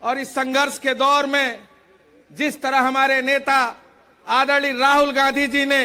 और इस संघर्ष के दौर में जिस तरह हमारे नेता आदरणीय राहुल गांधी जी ने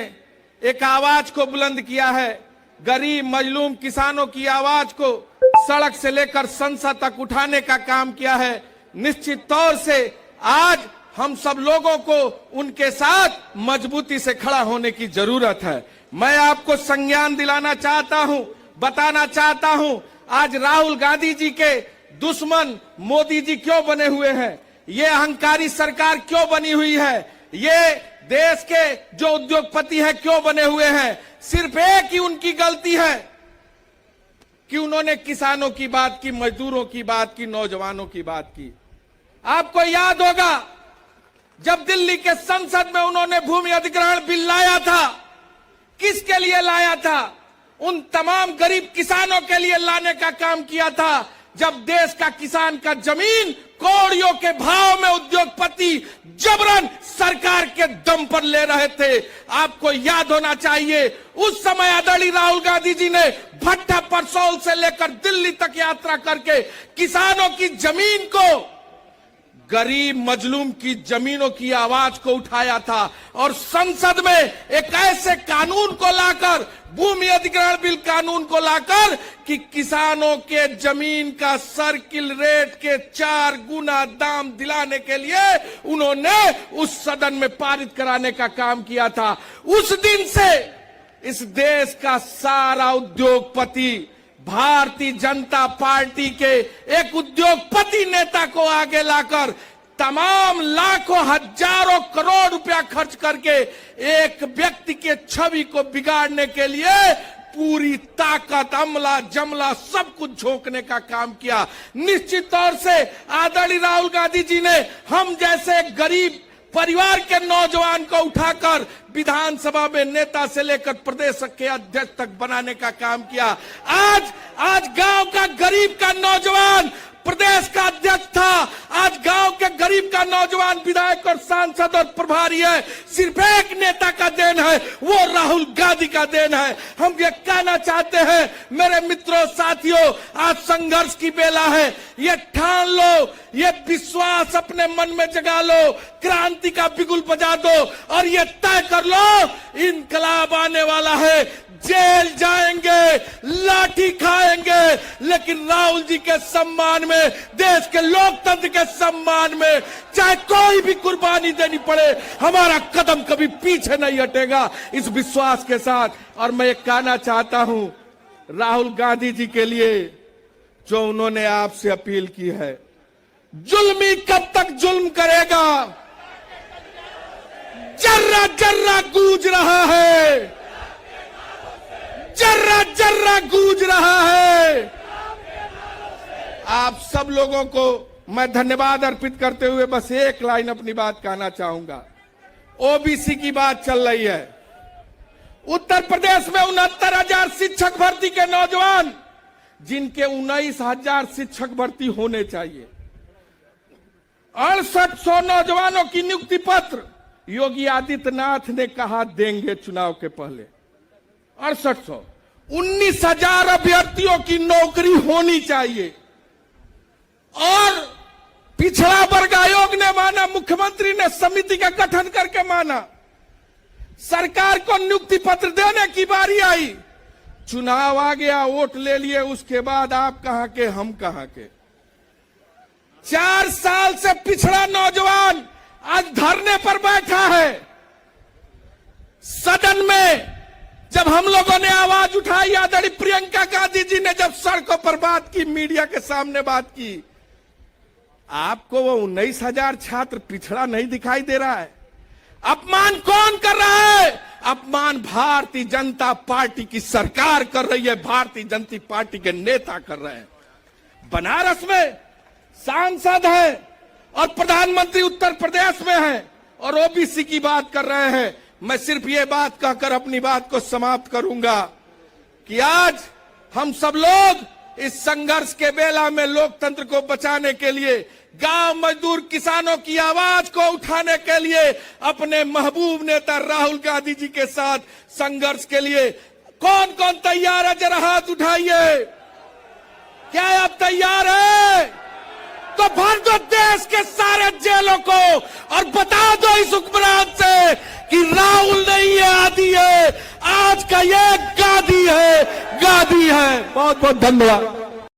एक आवाज को बुलंद किया है, गरीब मजलूम किसानों की आवाज को सड़क से लेकर संसद तक उठाने का काम किया है, निश्चित तौर से आज हम सब लोगों को उनके साथ मजबूती से खड़ा होने की जरूरत है। मैं आपको संज्ञान दिलाना चाहता हूं, बताना चाहता हूं, आज राहुल गांधी जी के दुश्मन मोदी जी क्यों बने हुए हैं, ये अहंकारी सरकार क्यों बनी हुई है, ये देश के जो उद्योगपति हैं क्यों बने हुए हैं। सिर्फ एक ही उनकी गलती है कि उन्होंने किसानों की बात की, मजदूरों की बात की, नौजवानों की बात की। आपको याद होगा जब दिल्ली के संसद में उन्होंने भूमि अधिग्रहण बिल लाया था, किसके लिए लाया था? उन तमाम गरीब किसानों के लिए लाने का काम किया था। जब देश का किसान का जमीन कौड़ियों के भाव में उद्योगपति जबरन सरकार के दम पर ले रहे थे, आपको याद होना चाहिए उस समय आदरणीय राहुल गांधी जी ने भट्टा परसौल से लेकर दिल्ली तक यात्रा करके किसानों की जमीन को, गरीब मजलूम की जमीनों की आवाज को उठाया था और संसद में एक ऐसे कानून को लाकर, भूमि अधिग्रहण बिल कानून को लाकर कि किसानों के जमीन का सर्किल रेट के 4 गुना दाम दिलाने के लिए उन्होंने उस सदन में पारित कराने का काम किया था। उस दिन से इस देश का सारा उद्योगपति भारतीय जनता पार्टी के एक उद्योगपति नेता को आगे लाकर तमाम लाखों हजारों करोड़ रुपया खर्च करके एक व्यक्ति के छवि को बिगाड़ने के लिए पूरी ताकत, अमला जमला सब कुछ झोंकने का काम किया। निश्चित तौर से आदरणीय राहुल गांधी जी ने हम जैसे गरीब परिवार के नौजवान को उठाकर विधानसभा में नेता से लेकर प्रदेश के अध्यक्ष तक बनाने का काम किया। आज गांव का गरीब का नौजवान प्रदेश का अध्यक्ष था, आज गांव के गरीब का नौजवान विधायक और सांसद और प्रभारी है। सिर्फ एक नेता का देन है, वो राहुल गांधी का देन है। हम ये कहना चाहते हैं मेरे मित्रों, साथियों, आज संघर्ष की बेला है। ये ठान लो, ये विश्वास अपने मन में जगा लो, क्रांति का बिगुल बजा दो और ये तय कर लो इनकलाब आने वाला है। जेल जाएंगे, लाठी खाएंगे, लेकिन राहुल जी के सम्मान में, देश के लोकतंत्र के सम्मान में चाहे कोई भी कुर्बानी देनी पड़े, हमारा कदम कभी पीछे नहीं हटेगा, इस विश्वास के साथ। और मैं एक कहना चाहता हूं राहुल गांधी जी के लिए, जो उन्होंने आपसे अपील की है, जुल्मी कब तक जुल्म करेगा? जर्रा जर्रा गूंज रहा है, जर्रा जर्रा गूंज रहा है। आप सब लोगों को मैं धन्यवाद अर्पित करते हुए बस एक लाइन अपनी बात कहना चाहूंगा। ओबीसी की बात चल रही है। उत्तर प्रदेश में 69,000 शिक्षक भर्ती के नौजवान, जिनके 19,000 शिक्षक भर्ती होने चाहिए, 6800 नौजवानों की नियुक्ति पत्र योगी आदित्यनाथ ने कहा देंगे चुनाव के पहले। 6800, 19,000 अभ्यर्थियों की नौकरी होनी चाहिए। और पिछड़ा वर्ग आयोग ने माना, मुख्यमंत्री ने समिति का गठन करके माना, सरकार को नियुक्ति पत्र देने की बारी आई, चुनाव आ गया, वोट ले लिए, उसके बाद आप कहां के, हम कहां के। 4 साल से पिछड़ा नौजवान आज धरने पर बैठा है। सदन में जब हम लोगों ने आवाज उठाई, आदरणीय प्रियंका गांधी जी ने जब सड़कों पर बात की, मीडिया के सामने बात की, आपको वो 19,000 छात्र पिछड़ा नहीं दिखाई दे रहा है? अपमान कौन कर रहा है? अपमान भारतीय जनता पार्टी की सरकार कर रही है, भारतीय जनता पार्टी के नेता कर रहे हैं। बनारस में सांसद है और प्रधानमंत्री उत्तर प्रदेश में है और ओबीसी की बात कर रहे हैं। मैं सिर्फ ये बात कहकर अपनी बात को समाप्त करूंगा कि आज हम सब लोग इस संघर्ष के बेला में लोकतंत्र को बचाने के लिए, गांव मजदूर किसानों की आवाज को उठाने के लिए अपने महबूब नेता राहुल गांधी जी के साथ संघर्ष के लिए कौन कौन तैयार है? जरा हाथ उठाइए। क्या आप तैयार हैं? तो तो भर दो देश के सारे जेलों को और बता दो इस हुक्मरान से कि राहुल नहीं है आदि है, आज का ये गादी है, गादी है। बहुत बहुत धन्यवाद।